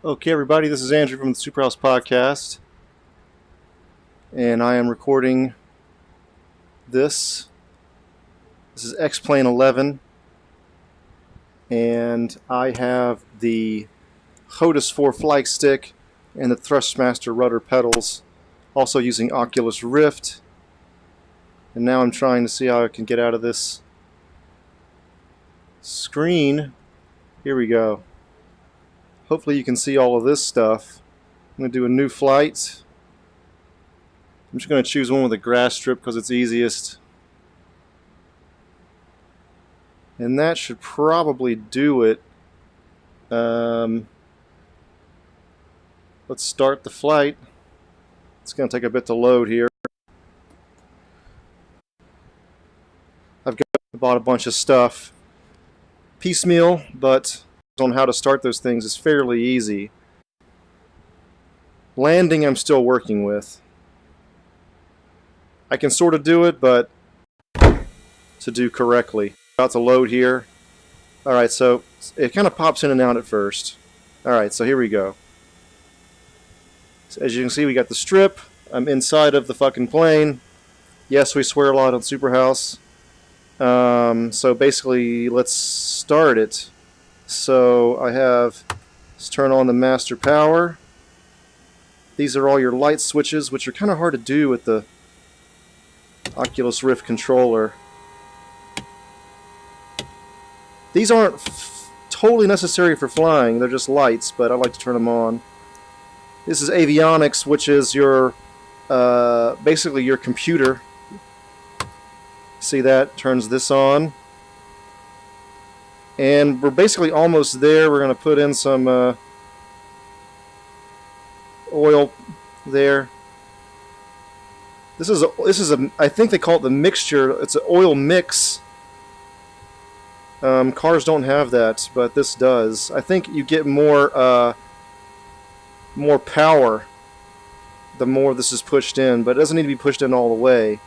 Okay, everybody, this is Andrew from the SuperHousePodcast, and I am recording this. This is X-Plane 11, and I have the HOTUS 4 flight stick and the Thrustmaster rudder pedals, also using Oculus Rift. And now I'm trying to see how I can get out of this screen. Here we go. Hopefully you can see all of this stuff. I'm going to do a new flight. I'm just going to choose one with a grass strip because it's easiest. And that should probably do it. Let's start the flight. It's going to take a bit to load here. I've bought a bunch of stuff piecemeal, but on how to start those things is fairly easy. Landing I'm still working with. I can sort of do it, but to do correctly. About to load here. Alright, so it kind of pops in and out at first. Alright, so here we go. So as you can see, we got the strip. I'm inside of the fucking plane. Yes, we swear a lot on SuperHouse. So basically, let's start it. So I have, let's turn on the master power. These are all your light switches, which are kind of hard to do with the Oculus Rift controller. These aren't totally necessary for flying, they're just lights, but I like to turn them on. This is avionics, which is your, basically your computer. See that? Turns this on. And we're basically almost there. We're going to put in some oil there. This is a I think they call it the mixture. It's an oil mix. Cars don't have that, but this does. I think you get more power the more this is pushed in, but it doesn't need to be pushed in all the way.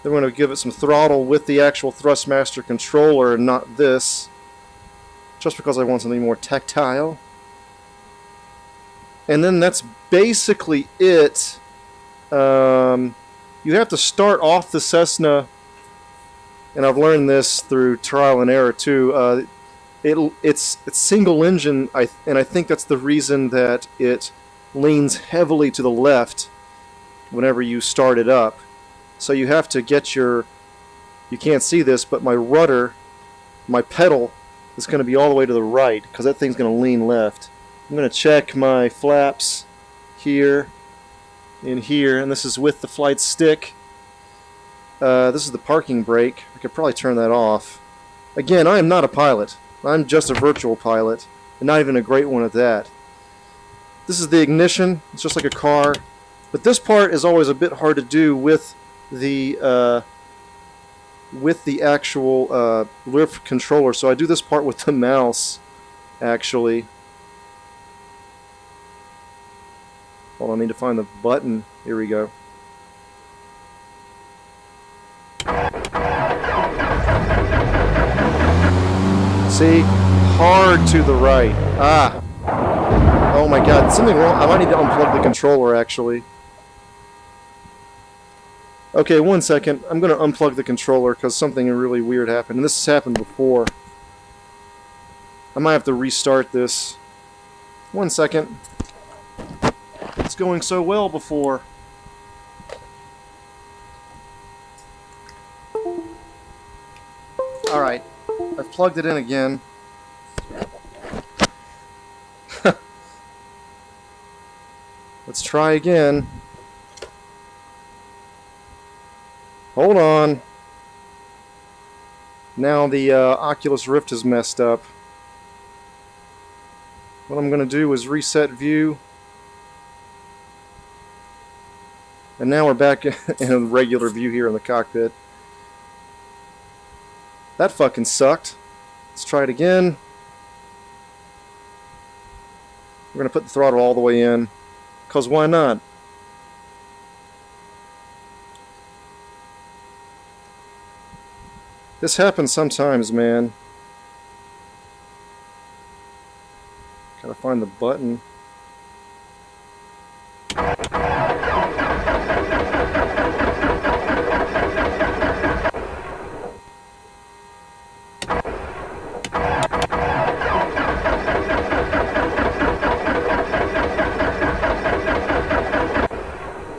Then we're going to give it some throttle with the actual Thrustmaster controller and not this. Just because I want something more tactile. And then that's basically it. You have to start off the Cessna, and I've learned this through trial and error too. It's single engine, and I think that's the reason that it leans heavily to the left whenever you start it up. So you have to get your, you can't see this, but my rudder, my pedal, is going to be all the way to the right because that thing's going to lean left. I'm going to check my flaps here and here, and this is with the flight stick. This is the parking brake. I could probably turn that off. Again, I am not a pilot. I'm just a virtual pilot, and not even a great one at that. This is the ignition. It's just like a car. But this part is always a bit hard to do with the actual Rift controller, so I do this part with the mouse, actually. Hold on, I need to find the button. Here we go. See? Hard to the right. Ah! Oh my god, something wrong. I might need to unplug the controller, actually. Okay, one second. I'm going to unplug the controller because something really weird happened. And this has happened before. I might have to restart this. One second. It's going so well before. Alright. I've plugged it in again. Let's try again. Hold on. Now the Oculus Rift is messed up. What I'm going to do is reset view. And now we're back in a regular view here in the cockpit. That fucking sucked. Let's try it again. We're going to put the throttle all the way in. Because why not? This happens sometimes, man. Gotta find the button.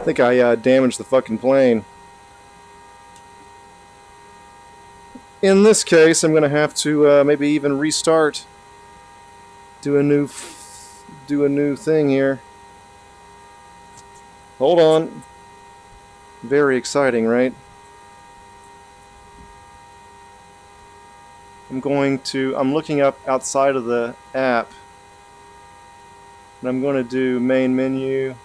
think I damaged the fucking plane. In this case, I'm going to have to maybe even restart. Do a new thing here. Hold on. Very exciting, right? I'm looking up outside of the app. And I'm going to do main menu.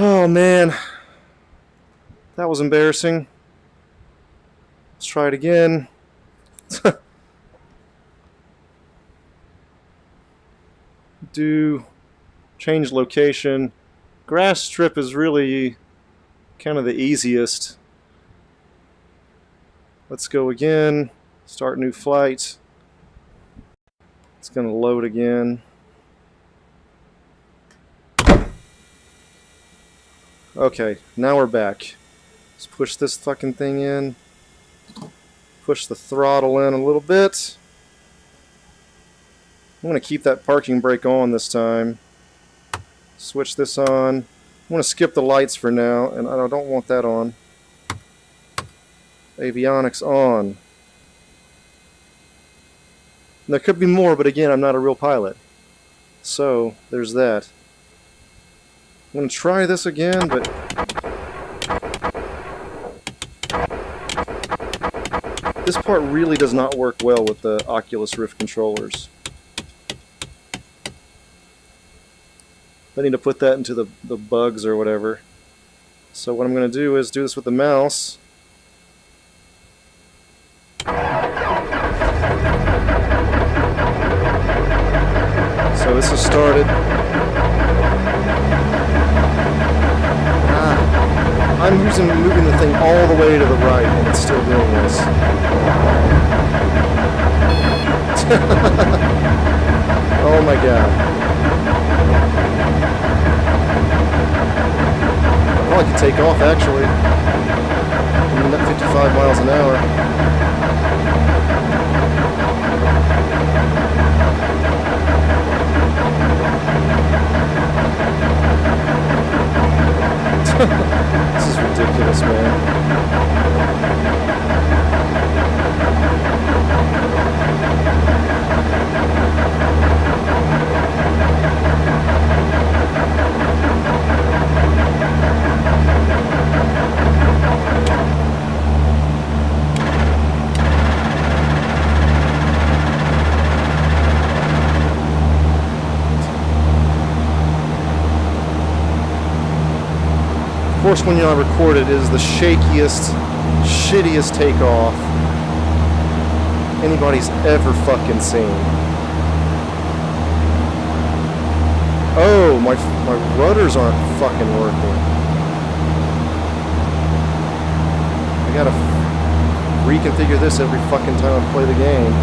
Oh man. That was embarrassing. Let's try it again. Change location. Grass strip is really kind of the easiest. Let's go again. Start new flight. It's going to load again. Okay, now we're back. Let's push this fucking thing in. Push the throttle in a little bit. I'm going to keep that parking brake on this time. Switch this on. I'm going to skip the lights for now, and I don't want that on. Avionics on. There could be more, but again, I'm not a real pilot. So, there's that. I'm going to try this again, but... this part really does not work well with the Oculus Rift controllers. I need to put that into the bugs or whatever. So what I'm going to do is do this with the mouse. So this is started. I'm moving the thing all the way to the right and it's still doing this. Oh my god. I could take off actually. I'm at 55 miles an hour. This is ridiculous, man. Of course, when I record it, it is the shakiest, shittiest takeoff anybody's ever fucking seen. Oh, my rudders aren't fucking working. I gotta reconfigure this every fucking time I play the game.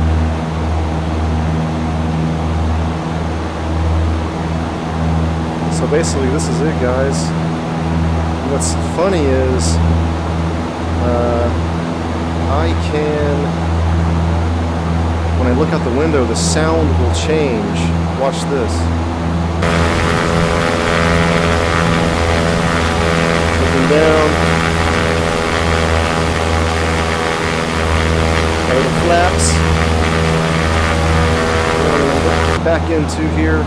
So basically, this is it, guys. What's funny is I can, when I look out the window, the sound will change. Watch this. Looking down. Out of the flaps. Back into here.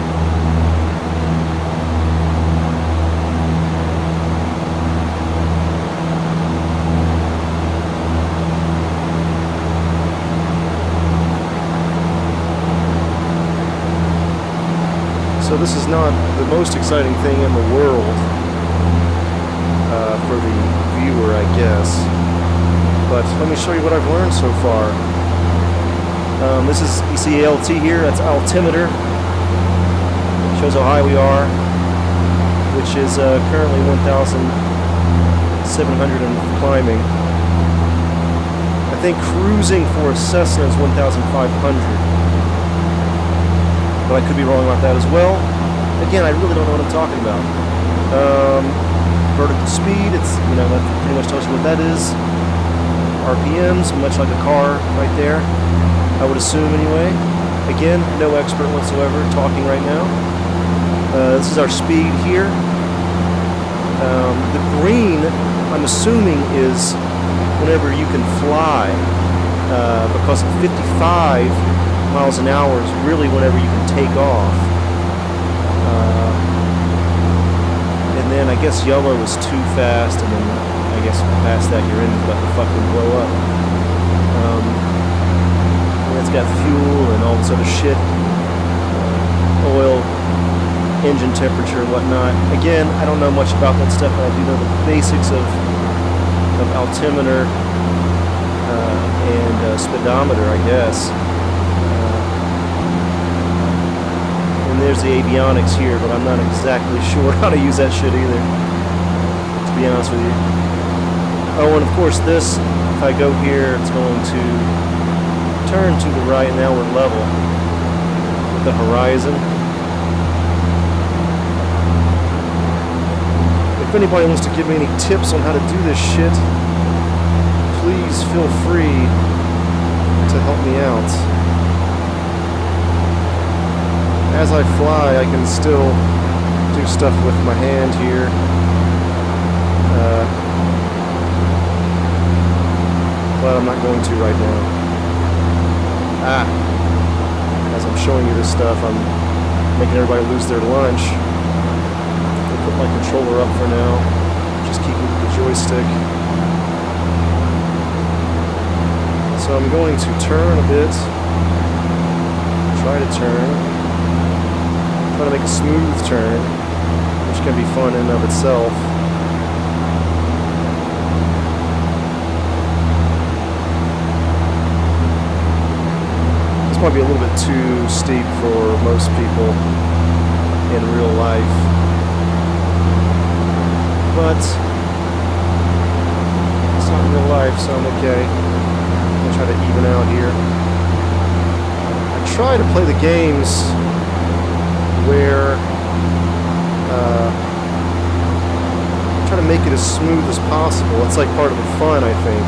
So this is not the most exciting thing in the world for the viewer, I guess. But let me show you what I've learned so far. This is, you see ALT here, that's altimeter. It shows how high we are, which is currently 1,700 and climbing. I think cruising for a Cessna is 1,500. But I could be wrong about that as well. Again, I really don't know what I'm talking about. Vertical speed, it's, that pretty much tells you what that is. RPMs, much like a car right there. I would assume anyway. Again, no expert whatsoever talking right now. This is our speed here. The green, I'm assuming, is whenever you can fly, because 55 miles an hour is really whenever you can take off. And then I guess yellow is too fast, and then I guess past that your engine's about to fucking blow up. And it's got fuel and all this other shit, oil, engine temperature and whatnot. Again, I don't know much about that stuff, but I do know the basics of altimeter and speedometer, I guess. And there's the avionics here, but I'm not exactly sure how to use that shit either, to be honest with you. Oh, and of course this, if I go here, it's going to turn to the right. Now we're level with the horizon. If anybody wants to give me any tips on how to do this shit, please feel free to help me out. As I fly, I can still do stuff with my hand here. But I'm not going to right now. As I'm showing you this stuff, I'm making everybody lose their lunch. I'll put my controller up for now. Just keep it with the joystick. So I'm going to turn a bit. Try to turn. Try to make a smooth turn, which can be fun in and of itself. Might be a little bit too steep for most people in real life, but it's not real life, so I'm okay. I'm gonna try to even out here. I try to play the games where I try to make it as smooth as possible. It's like part of the fun, I think.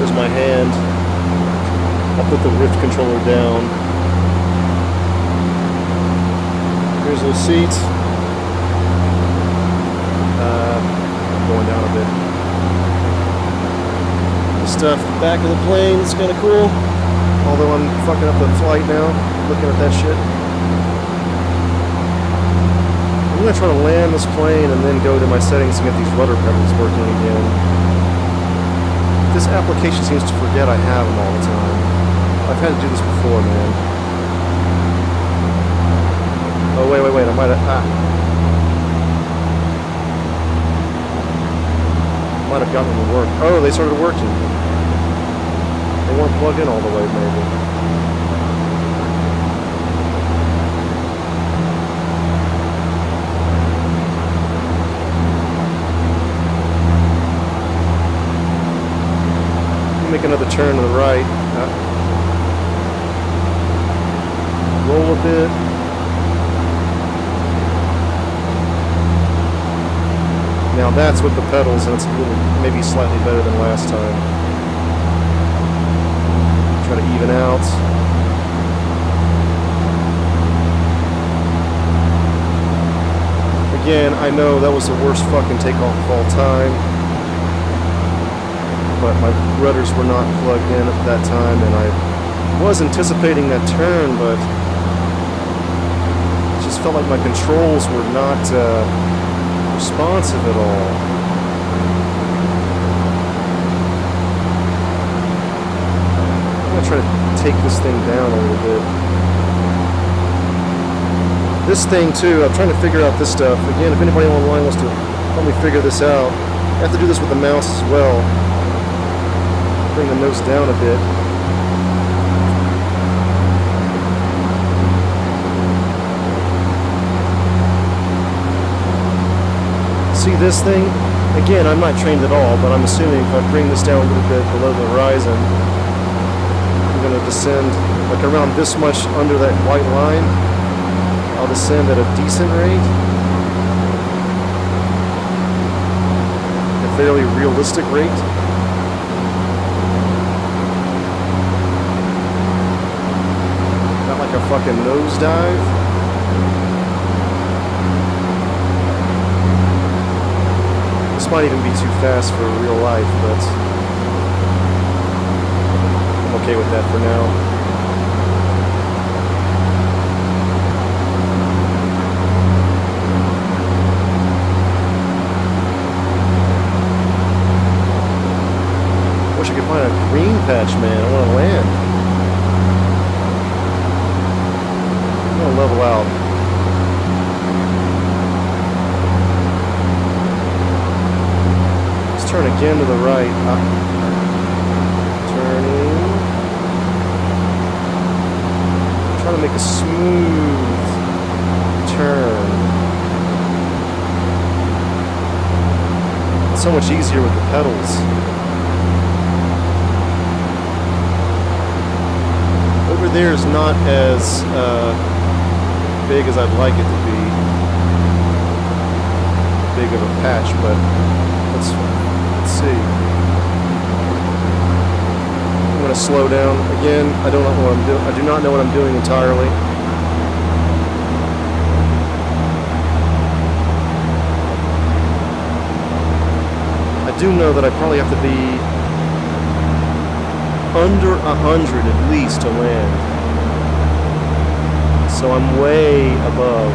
There's my hand. I'll put the rift controller down. Here's the seat. I'm going down a bit. The stuff back of the plane is kind of cool. Although I'm fucking up the flight now, looking at that shit. I'm gonna try to land this plane and then go to my settings and get these rudder pedals working again. This application seems to forget I have them all the time. I've had to do this before, man. Oh, wait, I might have gotten them to work. Oh, they started working. They weren't plugged in all the way, maybe. Make another turn to the right. Roll a bit. Now that's with the pedals, and it's a little, maybe slightly better than last time. Try to even out. Again, I know that was the worst fucking takeoff of all time. But my rudders were not plugged in at that time, and I was anticipating that turn, but it just felt like my controls were not responsive at all. I'm going to try to take this thing down a little bit. This thing, too, I'm trying to figure out this stuff. Again, if anybody online wants to help me figure this out, I have to do this with the mouse as well. Bring the nose down a bit. See this thing? Again, I'm not trained at all, but I'm assuming if I bring this down a little bit below the horizon, I'm going to descend like around this much under that white line. I'll descend at a decent rate. If fairly realistic rate. Not like a fucking nosedive. This might even be too fast for real life, but I'm okay with that for now. Wish I could find a green patch, man. I want to land. I'm going to level out. Let's turn again to the right. Turning. Trying to make a smooth turn. It's so much easier with the pedals. Over there is not as big as I'd like it to be. Big of a patch, but let's see. I'm going to slow down again. I don't know what I'm doing. I do not know what I'm doing entirely. I do know that I probably have to be under 100 at least to land. So I'm way above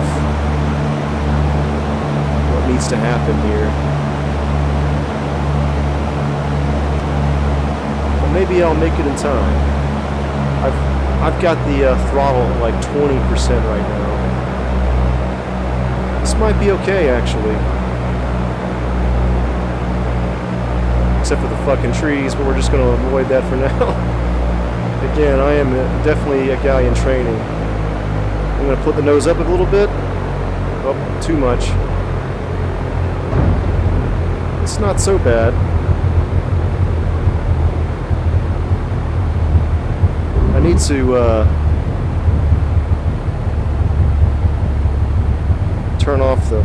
what needs to happen here. Well, maybe I'll make it in time. I've got the throttle at like 20% right now. This might be okay, actually. Except for the fucking trees, but we're just going to avoid that for now. Again, I am definitely a guy in training. I'm going to put the nose up a little bit. Oh, too much. It's not so bad. I need to turn off the...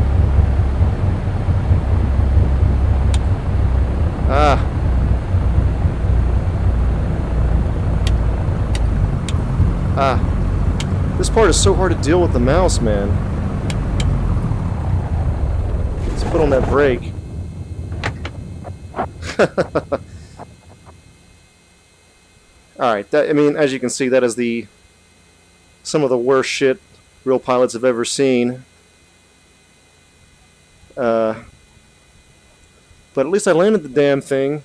This part is so hard to deal with the mouse, man. Let's put on that brake. Alright, that, I mean, as you can see, that is some of the worst shit real pilots have ever seen. But at least I landed the damn thing.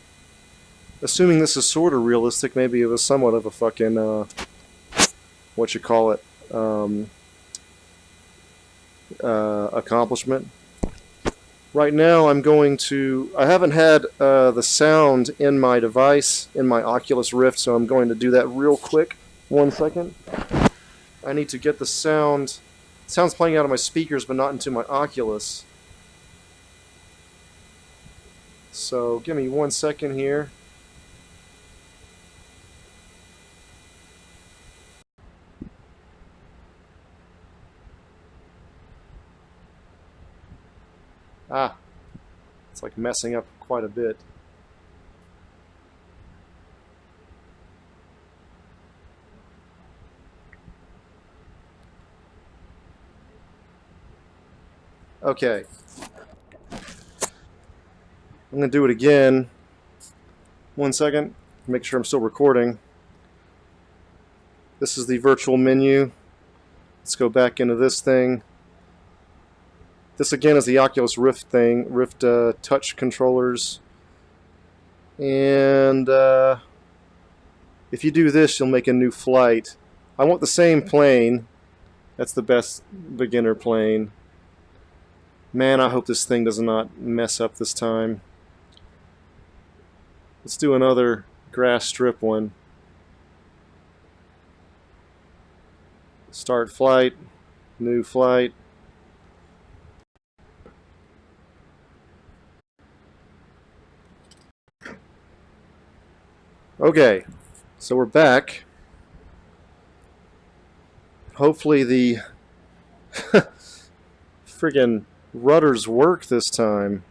Assuming this is sort of realistic, maybe it was somewhat of a fucking, what you call it, accomplishment. Right now I'm going to, I haven't had the sound in my device, in my Oculus Rift, so I'm going to do that real quick. 1 second. I need to get the sound, sound's playing out of my speakers but not into my Oculus. So give me 1 second here. It's like messing up quite a bit. Okay. I'm going to do it again. 1 second. Make sure I'm still recording. This is the virtual menu. Let's go back into this thing. This again is the Oculus Rift thing, Rift touch controllers. And if you do this, you'll make a new flight. I want the same plane. That's the best beginner plane. Man, I hope this thing does not mess up this time. Let's do another grass strip one. Start flight, new flight. Okay, so we're back. Hopefully the friggin' rudders work this time.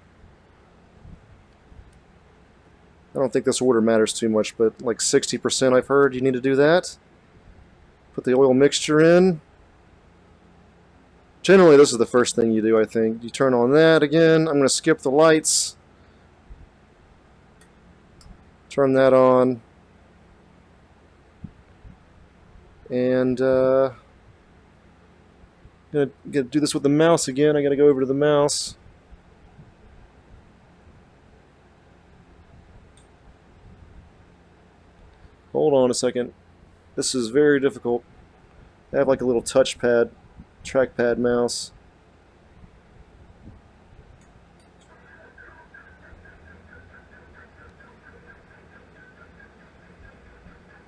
I don't think this order matters too much, but like 60% I've heard you need to do that. Put the oil mixture in. Generally, this is the first thing you do, I think. You turn on that again. I'm going to skip the lights. Turn that on. And I'm going to do this with the mouse again. I got to go over to the mouse. Hold on a second. This is very difficult. I have like a little touchpad, trackpad mouse.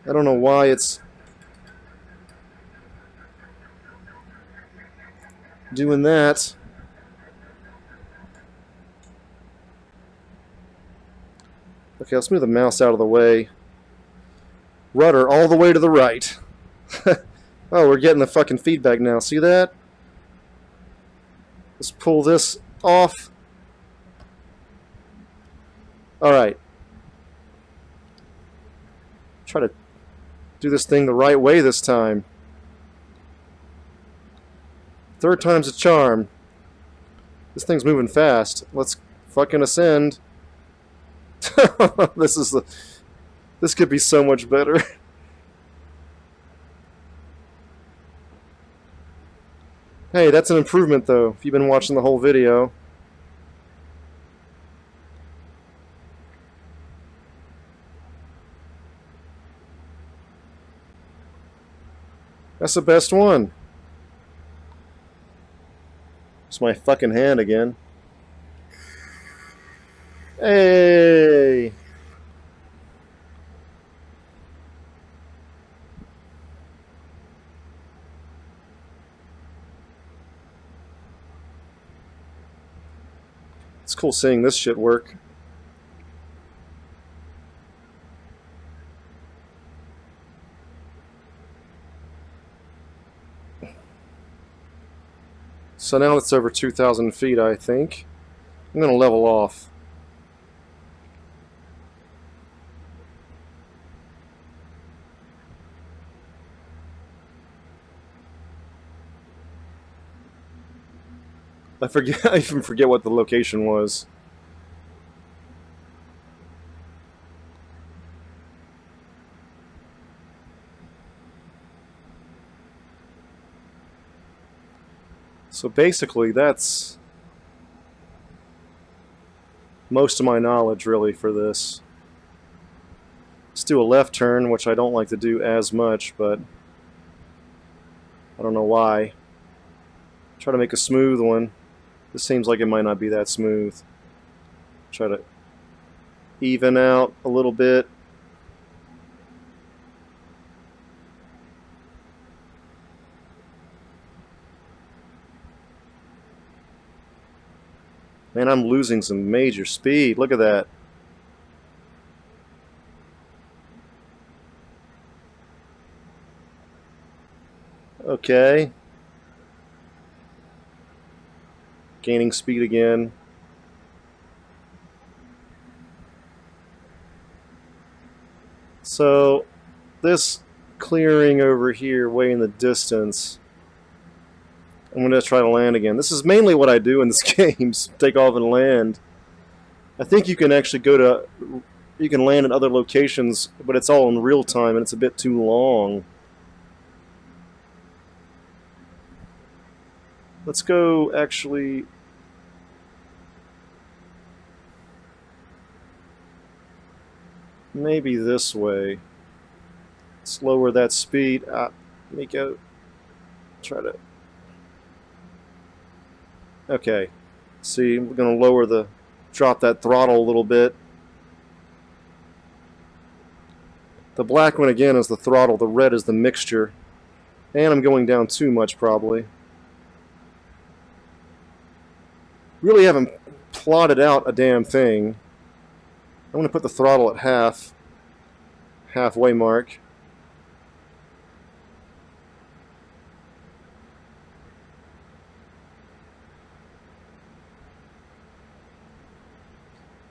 I don't know why it's doing that. Okay, let's move the mouse out of the way. Rudder all the way to the right. Oh, we're getting the fucking feedback now. See that? Let's pull this off. Alright. Try to do this thing the right way this time. Third time's a charm. This thing's moving fast. Let's fucking ascend. This could be so much better. Hey, that's an improvement though, if you've been watching the whole video. That's the best one. It's my fucking hand again. Hey! It's cool seeing this shit work. So now it's over 2,000 feet, I think. I'm going to level off. I even forget what the location was. So basically, that's most of my knowledge, really, for this. Let's do a left turn, which I don't like to do as much, but I don't know why. Try to make a smooth one. This seems like it might not be that smooth. Try to even out a little bit. Man, I'm losing some major speed. Look at that. Okay. Gaining speed again. So, this clearing over here, way in the distance, I'm going to try to land again. This is mainly what I do in this game, take off and land. I think you can actually you can land in other locations, but it's all in real time and it's a bit too long. Let's go actually... maybe this way. Let's lower that speed. Let me go... try to... okay. See, we're going to drop that throttle a little bit. The black one again is the throttle, the red is the mixture. And I'm going down too much probably. Really haven't plotted out a damn thing. I'm going to put the throttle at halfway mark.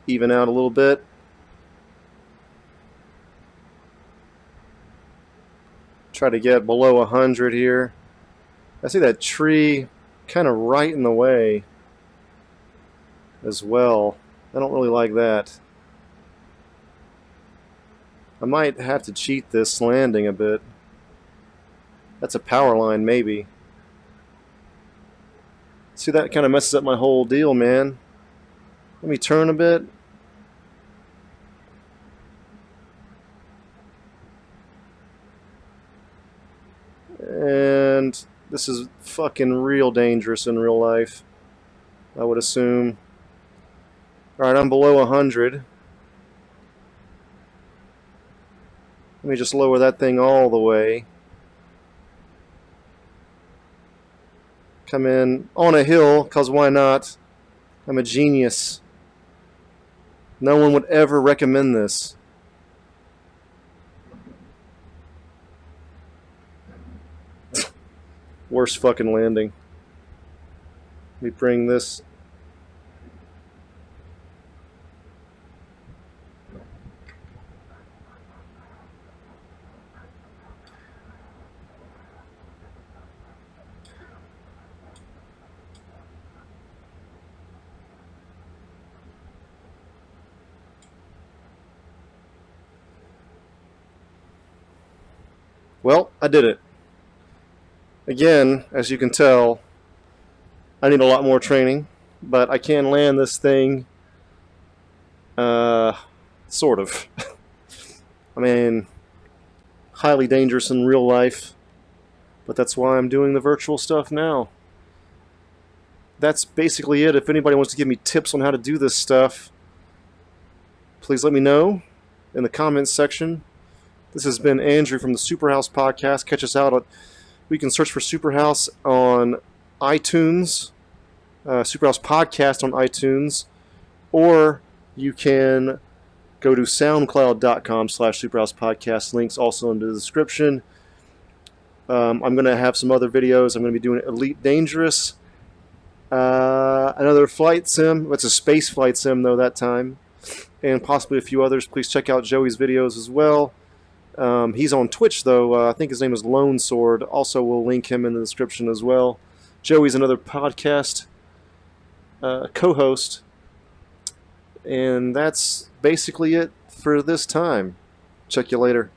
Even out a little bit. Try to get below 100 here. I see that tree kind of right in the way as well. I don't really like that. I might have to cheat this landing a bit. That's a power line, maybe. See, that kind of messes up my whole deal, man. Let me turn a bit. And this is fucking real dangerous in real life, I would assume. Alright, I'm below 100. Let me just lower that thing all the way. Come in on a hill, because why not? I'm a genius. No one would ever recommend this. Worst fucking landing. Let me bring this. Well, I did it. Again, as you can tell, I need a lot more training, but I can land this thing, sort of. I mean, highly dangerous in real life, but that's why I'm doing the virtual stuff now. That's basically it. If anybody wants to give me tips on how to do this stuff, please let me know in the comments section. This has been Andrew from the SuperHouse Podcast. Catch us out. We can search for SuperHouse on iTunes, SuperHouse Podcast on iTunes, or you can go to soundcloud.com/SuperHousePodcast. Links also in the description. I'm going to have some other videos. I'm going to be doing Elite Dangerous, another flight sim. It's a space flight sim, though, that time, and possibly a few others. Please check out Joey's videos as well. He's on Twitch, though. I think his name is Lone Sword. Also, we'll link him in the description as well. Joey's another podcast co-host. And that's basically it for this time. Check you later.